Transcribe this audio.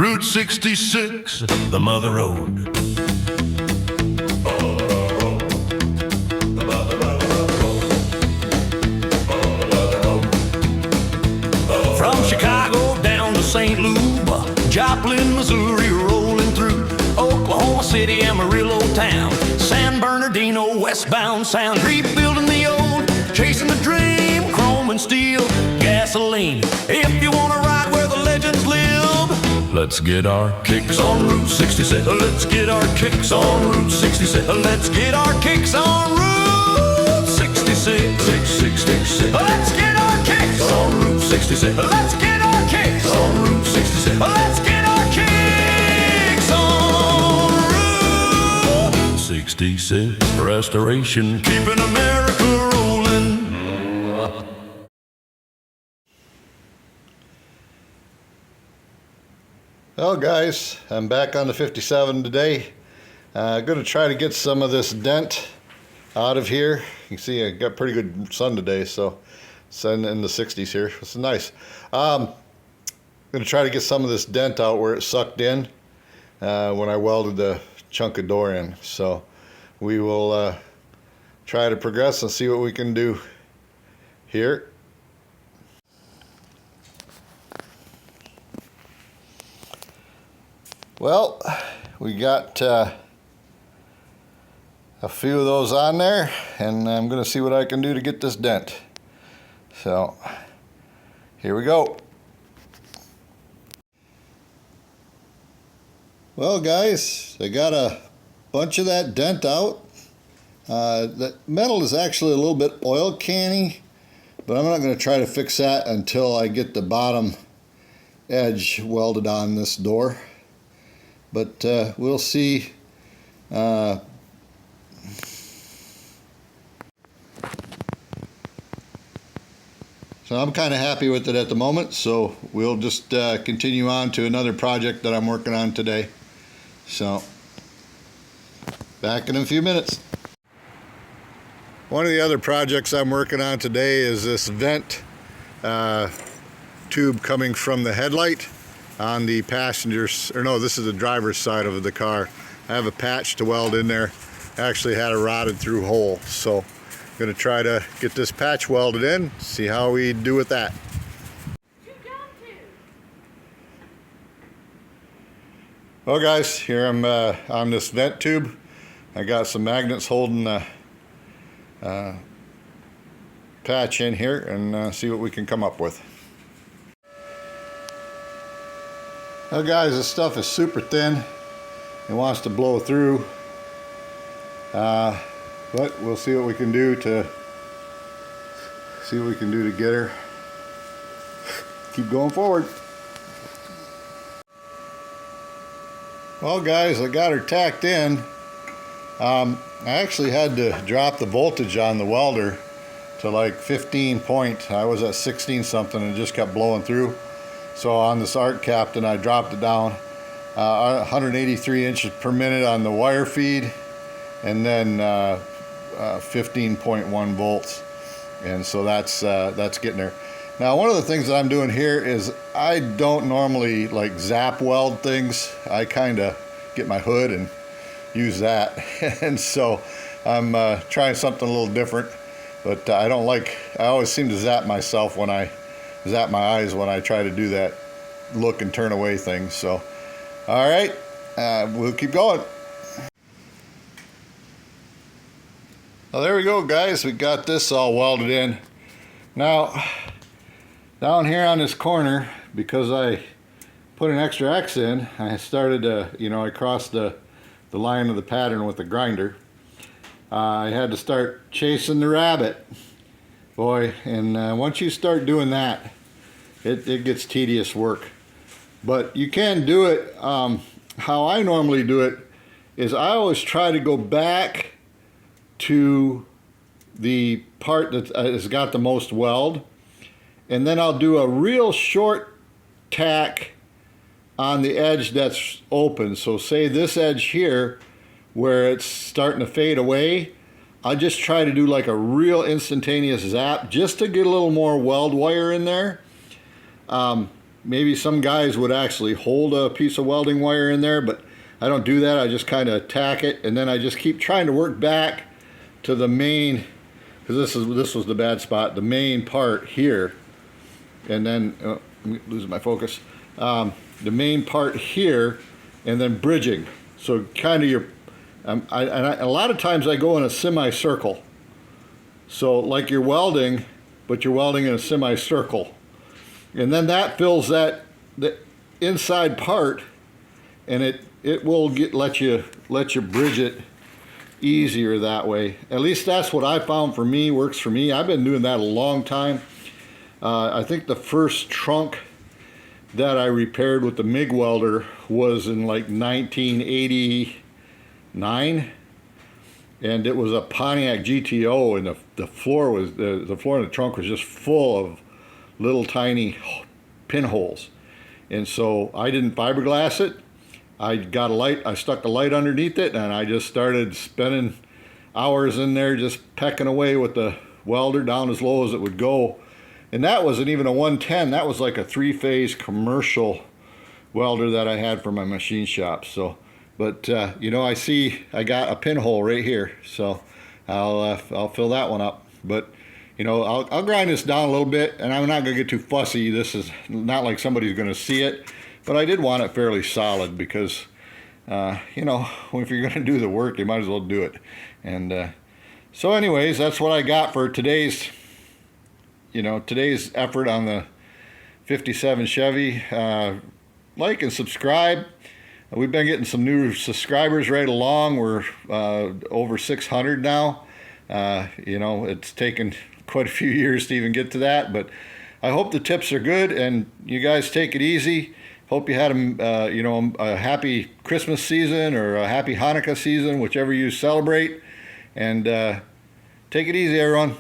Route 66, the mother road. From Chicago down to St. Louis, Joplin, Missouri, rolling through Oklahoma City, Amarillo town, San Bernardino, westbound sound, rebuilding the old, chasing the dream, chrome and steel, gasoline. If you want to ride where the legends live, let's get our kicks on Route 66. Let's get our kicks on Route 66. Let's get our kicks on Route 66. 666. Let's get our kicks on Route 66. Let's get our kicks on Route 66. Let's get our kicks on Route 66. Restoration, keeping America rolling. Well guys, I'm back on the 57 today. I'm going to try to get some of this dent out of here. You can see I got pretty good sun today, so sun in the 60s here. This is nice. I'm going to try to get some of this dent out where it sucked in when I welded the chunk of door in. So we will try to progress and see what we can do here. Well, we got a few of those on there, and I'm going to see what I can do to get this dent. So, here we go. Well guys, I got a bunch of that dent out. The metal is actually a little bit oil canny, but I'm not going to try to fix that until I get the bottom edge welded on this door. But we'll see. So I'm kind of happy with it at the moment, so we'll just continue on to another project that I'm working on today. So back in a few minutes. One of the other projects I'm working on today is this vent tube coming from the headlight on the passenger's, or no, this is the driver's side of the car. I have a patch to weld in there. I actually had a rotted through hole, so I'm going to try to get this patch welded in, see how we do with that. Well guys, here I'm on this vent tube. I got some magnets holding the patch in here, and see what we can come up with. Well guys, this stuff is super thin. It wants to blow through. But we'll see what we can do to get her. Keep going forward. Well guys, I got her tacked in. I actually had to drop the voltage on the welder to like 15 point. I was at 16 something and it just kept blowing through. So on this arc captain, I dropped it down 183 inches per minute on the wire feed, and then 15.1 volts, and so that's getting there. Now one of the things that I'm doing here is I don't normally like zap weld things. I kind of get my hood and use that, and so I'm trying something a little different. But I always seem to zap myself when I zap my eyes when I try to do that look and turn away things. So all right, we'll keep going. Well, there we go guys, we got this all welded in. Now down here on this corner, because I put an extra X in, I started to, I crossed the line of the pattern with the grinder. I had to start chasing the rabbit, boy, and once you start doing that, it gets tedious work. But you can do it. How I normally do it is I always try to go back to the part that has got the most weld, and then I'll do a real short tack on the edge that's open. So say this edge here where it's starting to fade away, I just try to do like a real instantaneous zap just to get a little more weld wire in there. maybe some guys would actually hold a piece of welding wire in there, but I don't do that. I just kind of tack it, and then I just keep trying to work back to the main, because this was the bad spot, the main part here, and then losing my focus. The main part here, and then bridging. So kind of your, a lot of times I go in a semicircle. So like you're welding, but you're welding in a semicircle. And then that fills the inside part, and it will let you bridge it easier that way. At least that's what I found for me, works for me. I've been doing that a long time. I think the first trunk that I repaired with the MIG welder was in like 1989, and it was a Pontiac GTO, and the floor was the floor in the trunk was just full of little tiny pinholes. And so I didn't fiberglass it. I got a light, I stuck a light underneath it, and I just started spending hours in there just pecking away with the welder down as low as it would go. And that wasn't even a 110, that was like a 3-phase commercial welder that I had for my machine shop. So, but you know, I see I got a pinhole right here, so I'll fill that one up. But you know, I'll grind this down a little bit, and I'm not gonna get too fussy. This is not like somebody's gonna see it, but I did want it fairly solid because you know, if you're gonna do the work, you might as well do it. And so anyways, that's what I got for today's effort on the 57 Chevy. Like and subscribe. We've been getting some new subscribers right along. We're over 600 now. You know, it's taken quite a few years to even get to that, but I hope the tips are good, and you guys take it easy. Hope you had a happy Christmas season or a happy Hanukkah season, whichever you celebrate, and take it easy, everyone.